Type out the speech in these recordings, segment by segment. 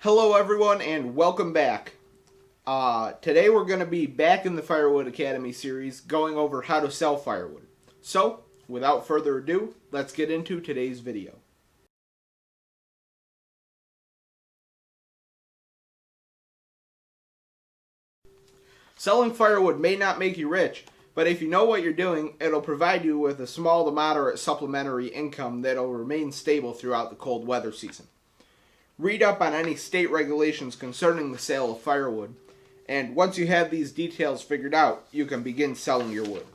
Hello everyone and welcome back. Today we're going to be back in the Firewood Academy series going over how to sell firewood. So, without further ado, let's get into today's video. Selling firewood may not make you rich, but if you know what you're doing, it'll provide you with a small to moderate supplementary income that'll remain stable throughout the cold weather season. Read up on any state regulations concerning the sale of firewood, and once you have these details figured out, you can begin selling your wood.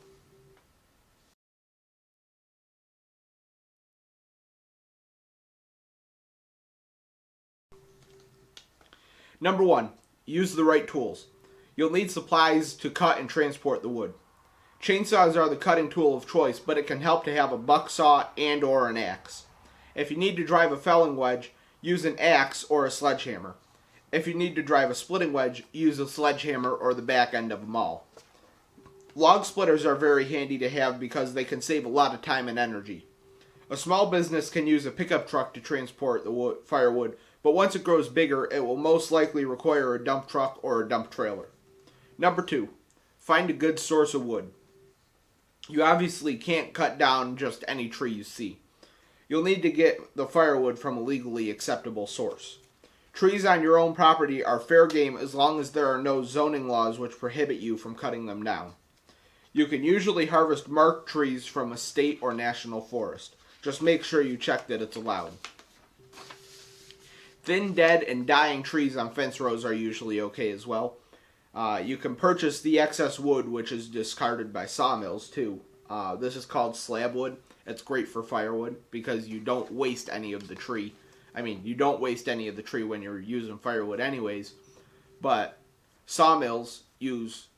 Number 1. Use the right tools. You'll need supplies to cut and transport the wood. Chainsaws are the cutting tool of choice, but it can help to have a buck saw and or an axe. If you need to drive a felling wedge, use an axe or a sledgehammer. If you need to drive a splitting wedge, use a sledgehammer or the back end of a maul. Log splitters are very handy to have because they can save a lot of time and energy. A small business can use a pickup truck to transport the firewood, but once it grows bigger, it will most likely require a dump truck or a dump trailer. Number 2, find a good source of wood. You obviously can't cut down just any tree you see. You'll need to get the firewood from a legally acceptable source. Trees on your own property are fair game as long as there are no zoning laws which prohibit you from cutting them down. You can usually harvest marked trees from a state or national forest. Just make sure you check that it's allowed. Thin, dead, and dying trees on fence rows are usually okay as well. You can purchase the excess wood which is discarded by sawmills too. This is called slab wood. It's great for firewood because you don't waste any of the tree. You don't waste any of the tree when you're using firewood anyways, but sawmills use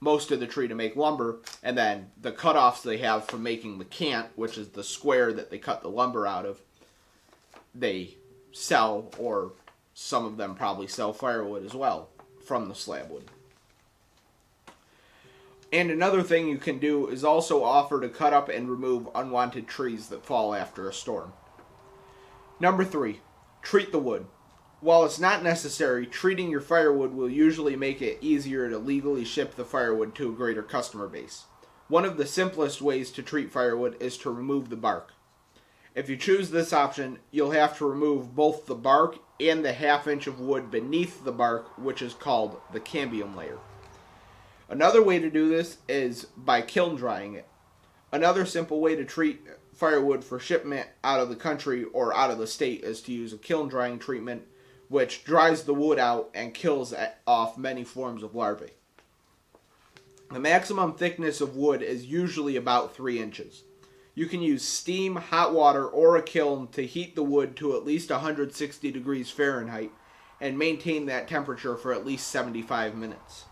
most of the tree to make lumber, and then the cutoffs they have for making the cant, which is the square that they cut the lumber out of, they sell, or some of them probably sell firewood as well from the slab wood. And another thing you can do is also offer to cut up and remove unwanted trees that fall after a storm. Number 3, treat the wood. While it's not necessary, treating your firewood will usually make it easier to legally ship the firewood to a greater customer base. One of the simplest ways to treat firewood is to remove the bark. If you choose this option, you'll have to remove both the bark and the half-inch of wood beneath the bark, which is called the cambium layer. Another way to do this is by kiln drying it. Another simple way to treat firewood for shipment out of the country or out of the state is to use a kiln drying treatment, which dries the wood out and kills off many forms of larvae. The maximum thickness of wood is usually about 3 inches. You can use steam, hot water, or a kiln to heat the wood to at least 160 degrees Fahrenheit and maintain that temperature for at least 75 minutes.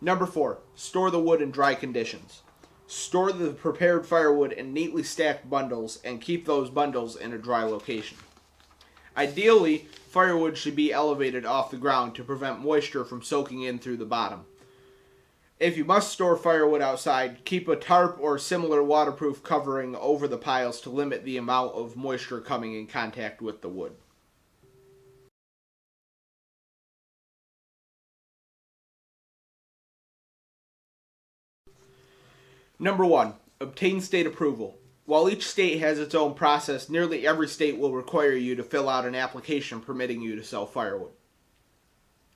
Number 4, store the wood in dry conditions. Store the prepared firewood in neatly stacked bundles and keep those bundles in a dry location. Ideally, firewood should be elevated off the ground to prevent moisture from soaking in through the bottom. If you must store firewood outside, keep a tarp or similar waterproof covering over the piles to limit the amount of moisture coming in contact with the wood. Number 1, obtain state approval. While each state has its own process, nearly every state will require you to fill out an application permitting you to sell firewood.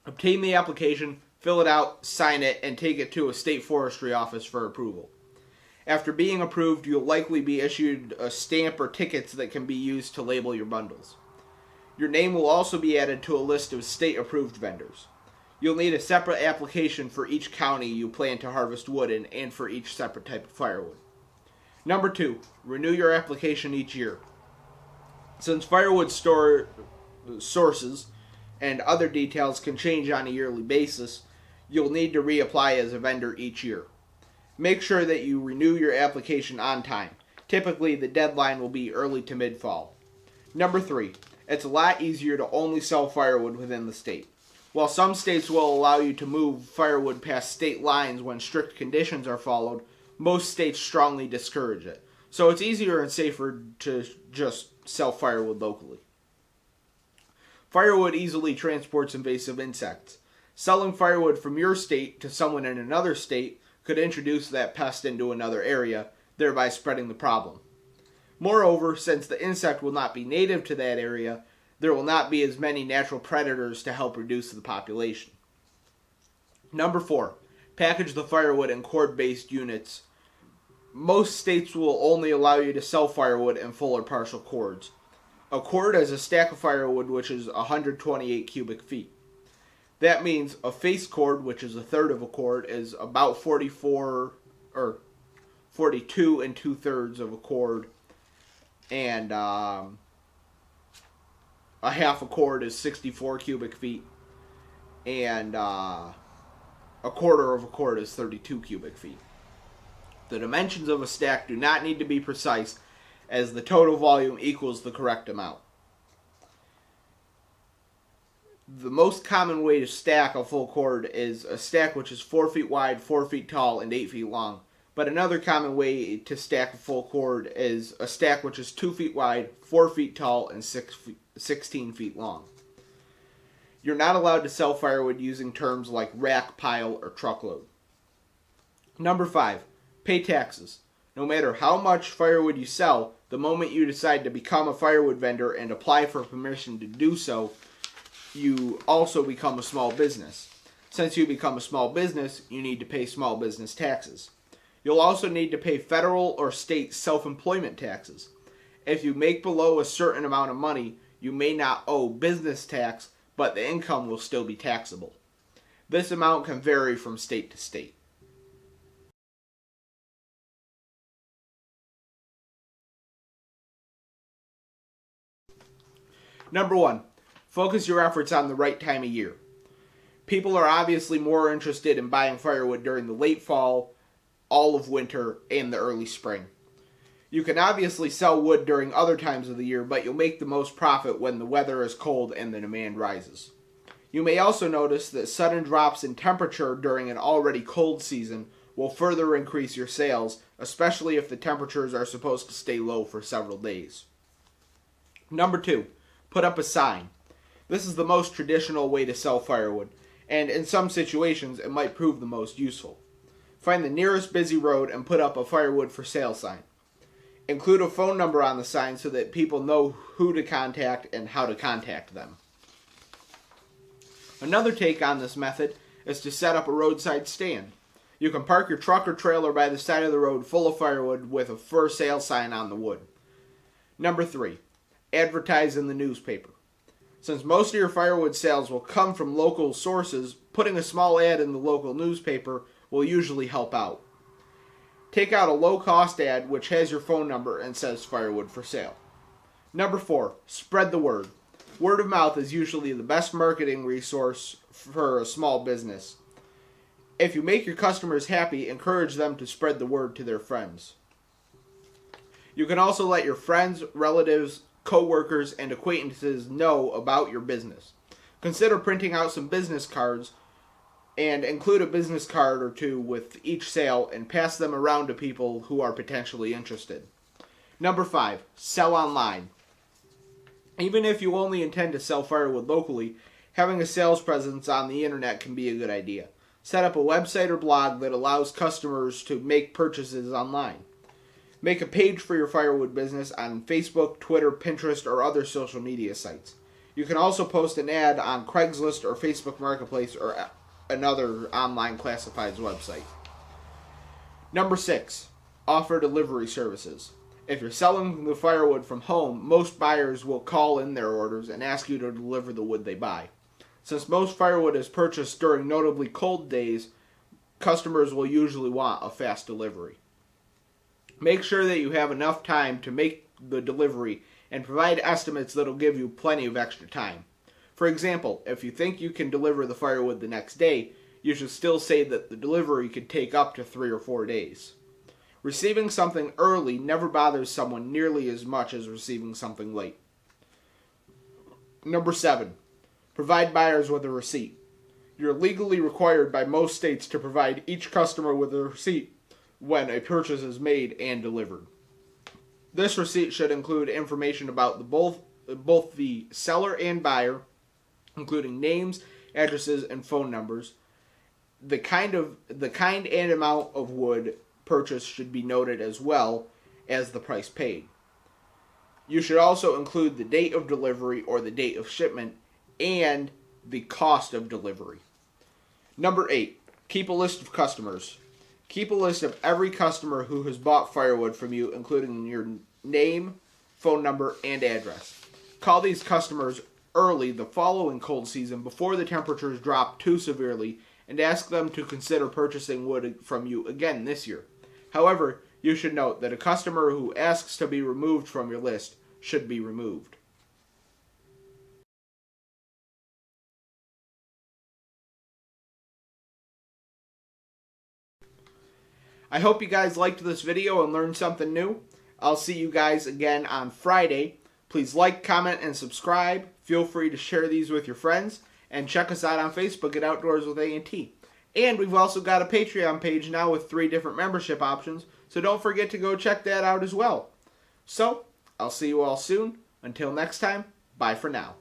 Obtain the application, fill it out, sign it, and take it to a state forestry office for approval. After being approved, you'll likely be issued a stamp or tickets that can be used to label your bundles. Your name will also be added to a list of state-approved vendors. You'll need a separate application for each county you plan to harvest wood in and for each separate type of firewood. Number 2, renew your application each year. Since firewood sources and other details can change on a yearly basis, you'll need to reapply as a vendor each year. Make sure that you renew your application on time. Typically, the deadline will be early to mid-fall. Number 3, it's a lot easier to only sell firewood within the state. While some states will allow you to move firewood past state lines when strict conditions are followed, most states strongly discourage it. So it's easier and safer to just sell firewood locally. Firewood easily transports invasive insects. Selling firewood from your state to someone in another state could introduce that pest into another area, thereby spreading the problem. Moreover, since the insect will not be native to that area, there will not be as many natural predators to help reduce the population. Number 4. Package the firewood in cord-based units. Most states will only allow you to sell firewood in full or partial cords. A cord is a stack of firewood which is 128 cubic feet. That means a face cord, which is a third of a cord, is about 42 and 2/3 of a cord, and a half a cord is 64 cubic feet, and a quarter of a cord is 32 cubic feet. The dimensions of a stack do not need to be precise, as the total volume equals the correct amount. The most common way to stack a full cord is a stack which is 4 feet wide, 4 feet tall, and 8 feet long. But another common way to stack a full cord is a stack which is 2 feet wide, 4 feet tall, and 16 feet long. You're not allowed to sell firewood using terms like rack, pile, or truckload. Number 5. Pay taxes. No matter how much firewood you sell, the moment you decide to become a firewood vendor and apply for permission to do so, you also become a small business. Since you become a small business, you need to pay small business taxes. You'll also need to pay federal or state self-employment taxes. If you make below a certain amount of money, you may not owe business tax, but the income will still be taxable. This amount can vary from state to state. Number 1. Focus your efforts on the right time of year. People are obviously more interested in buying firewood during the late fall, all of winter, and the early spring. You can obviously sell wood during other times of the year, but you'll make the most profit when the weather is cold and the demand rises. You may also notice that sudden drops in temperature during an already cold season will further increase your sales, especially if the temperatures are supposed to stay low for several days. Number 2. Put up a sign. This is the most traditional way to sell firewood, and in some situations it might prove the most useful. Find the nearest busy road and put up a firewood for sale sign. Include a phone number on the sign so that people know who to contact and how to contact them. Another take on this method is to set up a roadside stand. You can park your truck or trailer by the side of the road full of firewood with a for sale sign on the wood. Number 3. Advertise in the newspaper. Since most of your firewood sales will come from local sources, putting a small ad in the local newspaper will usually help out. Take out a low-cost ad which has your phone number and says firewood for sale. Number 4. Spread the word. Word of mouth is usually the best marketing resource for a small business. If you make your customers happy, encourage them to spread the word to their friends. You can also let your friends, relatives, co-workers, and acquaintances know about your business. Consider printing out some business cards and include a business card or two with each sale and pass them around to people who are potentially interested. Number 5. Sell online. Even if you only intend to sell firewood locally, having a sales presence on the internet can be a good idea. Set up a website or blog that allows customers to make purchases online. Make a page for your firewood business on Facebook, Twitter, Pinterest, or other social media sites. You can also post an ad on Craigslist or Facebook Marketplace or another online classifieds website. Number 6. Offer delivery services. If you're selling the firewood from home, most buyers will call in their orders and ask you to deliver the wood they buy. Since most firewood is purchased during notably cold days, customers will usually want a fast delivery. Make sure that you have enough time to make the delivery and provide estimates that will give you plenty of extra time. For example, if you think you can deliver the firewood the next day, you should still say that the delivery could take up to 3 or 4 days. Receiving something early never bothers someone nearly as much as receiving something late. Number 7. Provide buyers with a receipt. You're legally required by most states to provide each customer with a receipt when a purchase is made and delivered. This receipt should include information about both the seller and buyer, including names, addresses, and phone numbers. The kind and amount of wood purchased should be noted as well as the price paid. You should also include the date of delivery or the date of shipment and the cost of delivery. Number 8, keep a list of customers. Keep a list of every customer who has bought firewood from you, including your name, phone number, and address. Call these customers early the following cold season before the temperatures drop too severely and ask them to consider purchasing wood from you again this year. However, you should note that a customer who asks to be removed from your list should be removed. I hope you guys liked this video and learned something new. I'll see you guys again on Friday. Please like, comment, and subscribe. Feel free to share these with your friends. And check us out on Facebook at Outdoors with A&T. And we've also got a Patreon page now with 3 different membership options, so don't forget to go check that out as well. So, I'll see you all soon. Until next time, bye for now.